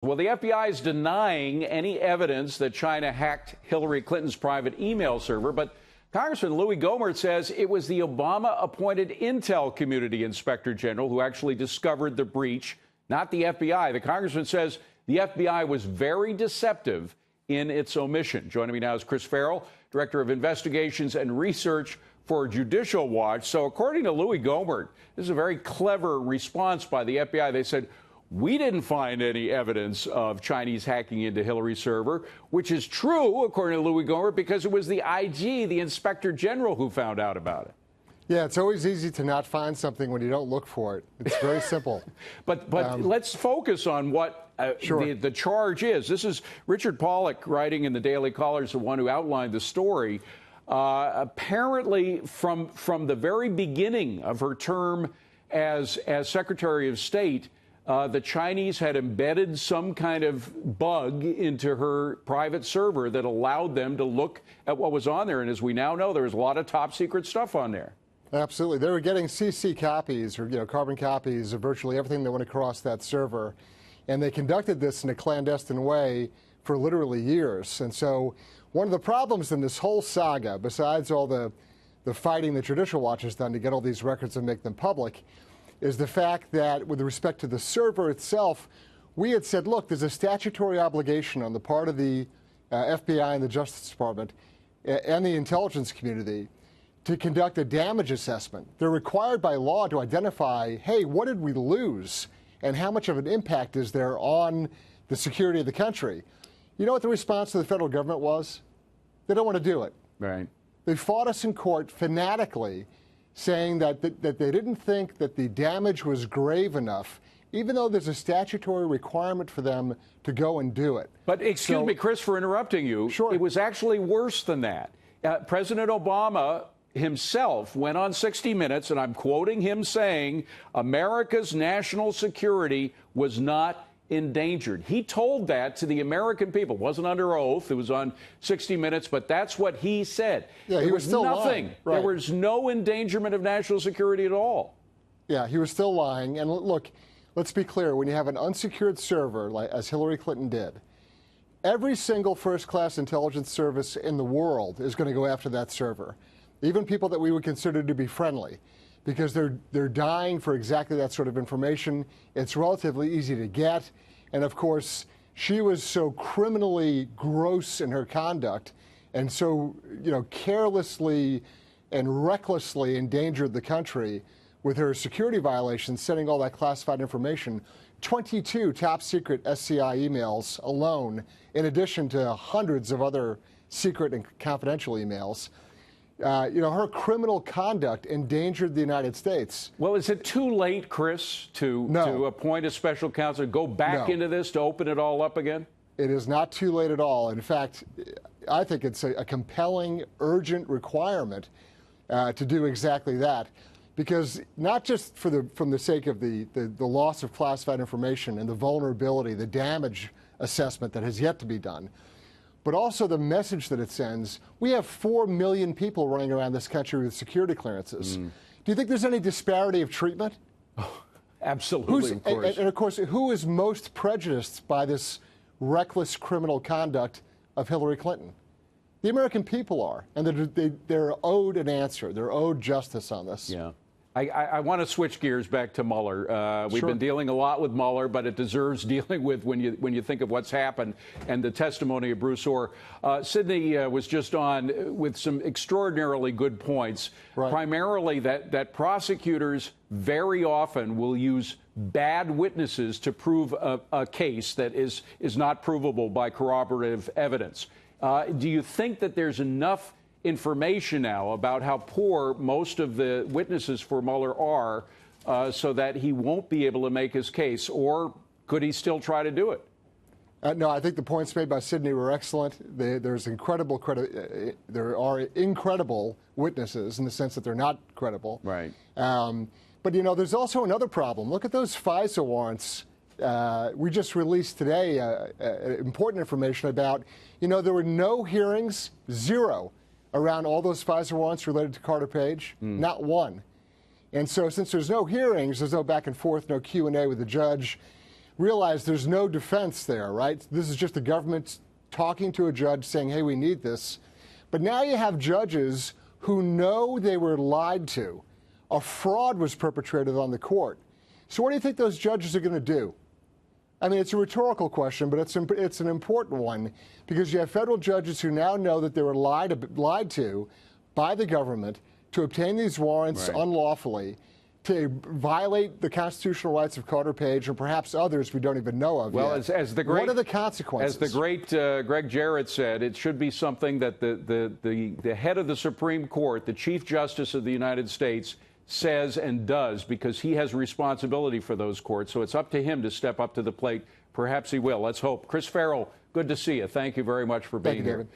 Well, the FBI is denying any evidence that China hacked Hillary Clinton's private email server, but Congressman Louis Gohmert says it was the Obama-appointed Intel Community Inspector General who actually discovered the breach, not the FBI. The congressman says the FBI was very deceptive in its omission. Joining me now is Chris Farrell, Director of Investigations and Research for Judicial Watch. So according to Louis Gohmert, this is a very clever response by the FBI. They said, we didn't find any evidence of Chinese hacking into Hillary's server, which is true, according to Louis Gohmert, because it was the IG, the Inspector General, who found out about it. Yeah, it's always easy to not find something when you don't look for it. It's very simple. But let's focus on what the charge is. This is Richard Pollack writing in the Daily Caller, is the one who outlined the story. Apparently, from the very beginning of her term as Secretary of State, the Chinese had embedded some kind of bug into her private server that allowed them to look at what was on there. And as we now know, there was a lot of top secret stuff on there. Absolutely. They were getting CC copies or carbon copies of virtually everything that went across that server. And they conducted this in a clandestine way for literally years. And so one of the problems in this whole saga, besides all the fighting that Judicial Watch has done to get all these records and make them public, is the fact that with respect to the server itself, we had said, look, there's a statutory obligation on the part of the FBI and the Justice Department and the intelligence community to conduct a damage assessment. They're required by law to identify, hey, what did we lose and how much of an impact is there on the security of the country? You know what the response to the federal government was? They don't want to do it. Right. They fought us in court fanatically, saying that they didn't think that the damage was grave enough, even though there's a statutory requirement for them to go and do it. But excuse me, Chris, for interrupting you. Sure. It was actually worse than that. President Obama himself went on 60 Minutes, and I'm quoting him saying, America's national security was not endangered. He told that to the American people. It wasn't under oath. It was on 60 Minutes, but that's what he said. Yeah, he was still nothing. lying. Right. There was no endangerment of national security at all. Yeah, he was still lying. And look, let's be clear. When you have an unsecured server, like as Hillary Clinton did, every single first-class intelligence service in the world is going to go after that server, even people that we would consider to be friendly, because they're dying for exactly that sort of information. It's relatively easy to get. And of course, she was so criminally gross in her conduct and so, carelessly and recklessly endangered the country with her security violations, sending all that classified information, 22 top secret SCI emails alone, in addition to hundreds of other secret and confidential emails. Her criminal conduct endangered the United States. Well, is it too late, Chris, to appoint a special counsel, go back into this to open it all up again? It is not too late at all. In fact, I think it's a compelling, urgent requirement to do exactly that, because not just from the sake of the loss of classified information and the vulnerability, the damage assessment that has yet to be done, but also the message that it sends. We have 4 million people running around this country with security clearances. Do you think there's any disparity of treatment? Oh, absolutely, of course. And of course, who is most prejudiced by this reckless criminal conduct of Hillary Clinton? The American people are, and they're owed an answer. They're owed justice on this. Yeah. I want to switch gears back to Mueller. We've been dealing a lot with Mueller, but it deserves dealing with when you think of what's happened and the testimony of Bruce Ohr. Sidney was just on with some extraordinarily good points, primarily that prosecutors very often will use bad witnesses to prove a case that is not provable by corroborative evidence. Do you think that there's enough information now about how poor most of the witnesses for Mueller are so that he won't be able to make his case, or could he still try to do it? No, I think the points made by Sidney were excellent. There are incredible witnesses in the sense that they're not credible. Right. But, there's also another problem. Look at those FISA warrants. We just released today important information about, there were no hearings, zero, around all those FISA warrants related to Carter Page, not one. And so since there's no hearings, there's no back and forth, no Q&A with the judge, realize there's no defense there, right? This is just the government talking to a judge saying, hey, we need this. But now you have judges who know they were lied to. A fraud was perpetrated on the court. So what do you think those judges are going to do? I mean, it's a rhetorical question, but it's an important one, because you have federal judges who now know that they were lied to by the government to obtain these warrants unlawfully, to violate the constitutional rights of Carter Page, or perhaps others we don't even know of well, yet. as the great, what are the consequences? As the great Greg Jarrett said, it should be something that the head of the Supreme Court, the Chief Justice of the United States, says and does, because he has responsibility for those courts. So it's up to him to step up to the plate. Perhaps he will. Let's hope. Chris Farrell, good to see you. Thank you very much for being here. David.